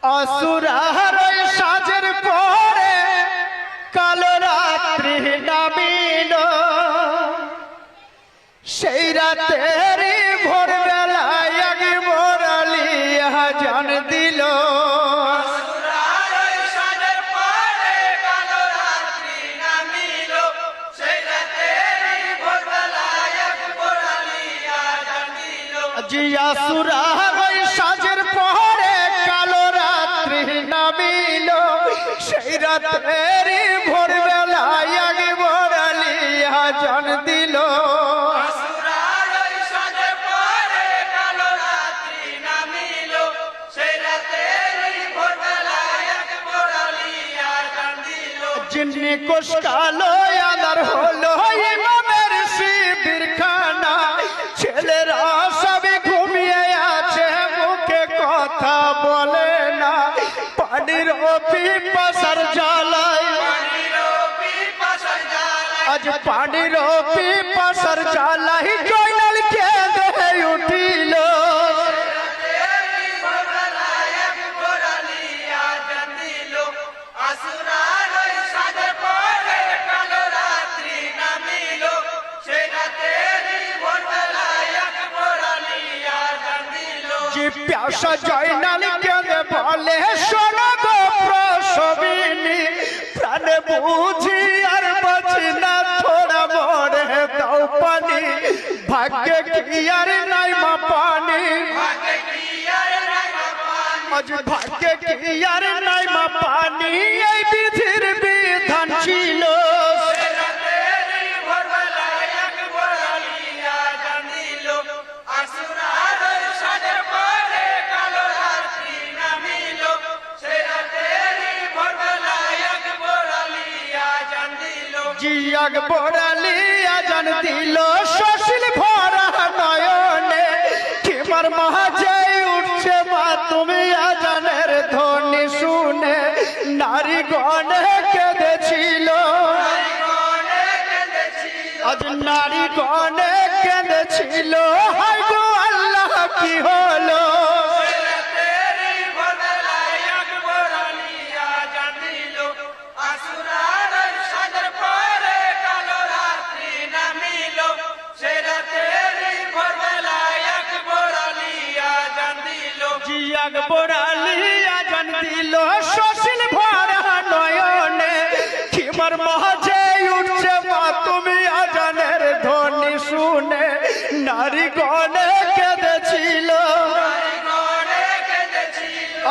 असुरार साजेर परे कालो रात्रि नामिल सेई रातेरी भोर बेलाय एक मोरालिया जान दिल असुरार साजेर परे कालो रात्रि नामिल सेई रातेरी भोर बेलाय एक मोरालिया जान दिल जिन्नी कोश कालो आंधार हलो इमामेर शिबिर खाना छेलेरा सभी घुमिए आछे मुखे कथा बोले ना पानिर पिपासार जालाय आज पानिर पिपासार जालाय जयनाल केंदे उठिल प्यासा जयनाल केंदे बोले शोनो गो प्रसविनी प्राण बुझी और बची ना थोड़ा मोरे दाओ पानी भाग्य की यार नाई मा पानी आज भाग्य की यार नाई मा पानी এই বিধির বিধান ছিল जियाग बोरालिया जान दिल शशिल भरा नयने किमार महाजे उठছে মা তুমি আজানের ধ্বনি শুনে নারী গণে কেঁদেছিল আজ নারী গণে কেঁদেছিল হায় গো আল্লাহ কি হলো बोरालिया जान दिल शशिल भरा नयने किमार महाजे उठছে মা তুমি আজানের ধ্বনি শুনে নারী গণে কেঁদেছিল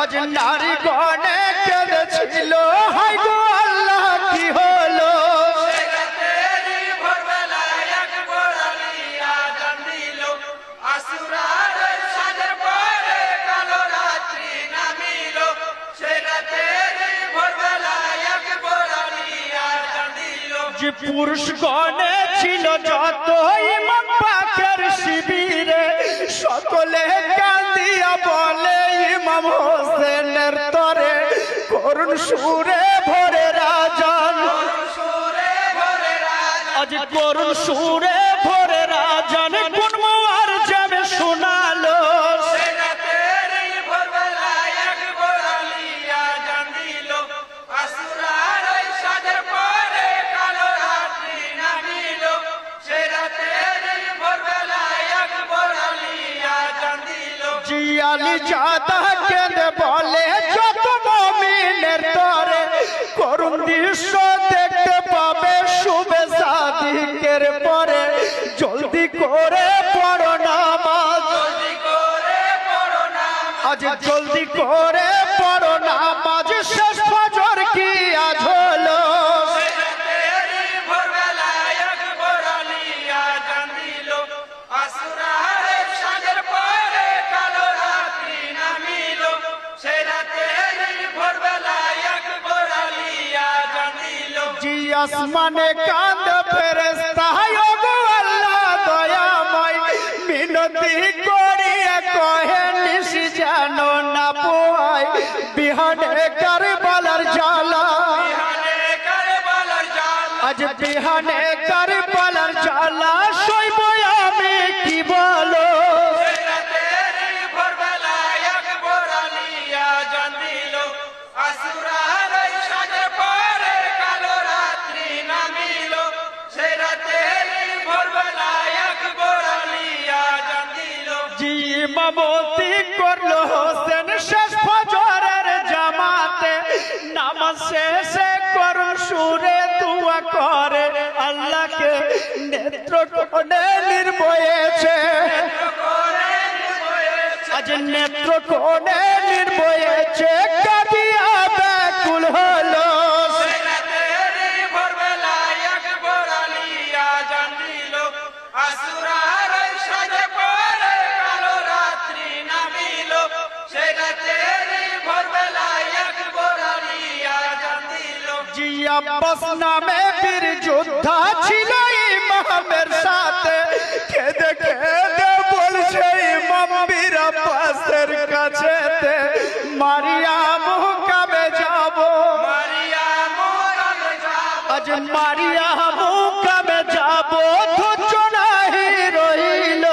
আজ নারী গণে কেঁদেছিল হায় গো আল্লাহ কি হলো पुरुष गणे छिलो যত ইমাম পাকের শিবিরে সকলে কাঁদিয়া বলে ইমাম হোসেনের তরে করুণ সুরে ভরে রাজন আজ করুণ সুরে ভরে রাজন কোন মোয়ার যাবে শোনালো জিয়ালি জাদা কেঁদে বলে যত মুমিনের তরে করুণ দৃশ্য দেখতে পাবে শুভে সাদিকের পরে জলদি করে পড়ো নামাজ আজ জলদি করে পড়ো নামাজ শেষ ফজর কি আজ হলো আসমানে কাঁদ ফেরেশতা গো আল্লাহ দয়াময় মিনতি করিয়া কহে নিশি জানো না পোয় বিহানে কারবালার জ্বালা আজ বিহানে কারবালার জ্বালা সইব আমি কি বলো ভোরবেলায় একবার আলিয়া জান দিল নেত্রকোণে নির্বয়েছে আজ নেত্রকোণে নির্বয়েছে কাঁদিয়া ব্যাকুল হলো আব্বাস নামে বীর যোদ্ধা ছিল ইমামের সাথে কেঁদে কেঁদে বলছে ইমাম বীর আব্বাসের কাছে মারিয়াম কবে যাব আজ মারিয়াম কবে যাব ধৈর্য নাহি রইল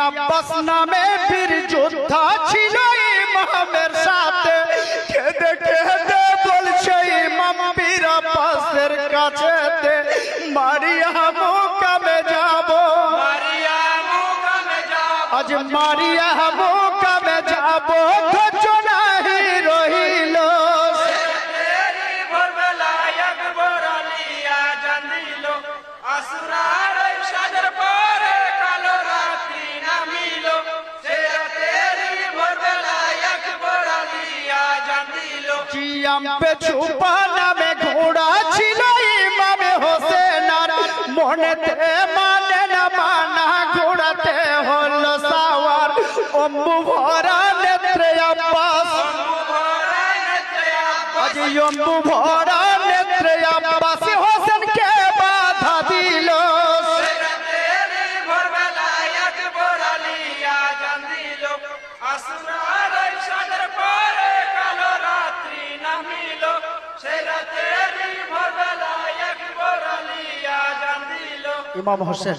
আব্বাস নামে বীর যোদ্ধা ছিল ইমামের সাথে কেঁদে কেঁদে বলছে ইমাম বীর আব্বাসের কাছে মারিয়াম কবে যাব আজ মারিয়াম কবে যাব ধৈর্য নাহি রহিল पे छुपा नामे घोड़ा छिलो इमाम হোসেন আর মনেতে মানে না মানা ঘোড়াতে হলো সাওয়ার অম্বু ভরা নেত্রে আব্বাস আজ অম্বু ভরা নেত্রে আব্বাস হোসেনকে বাধা দিল ইমাম হোসেন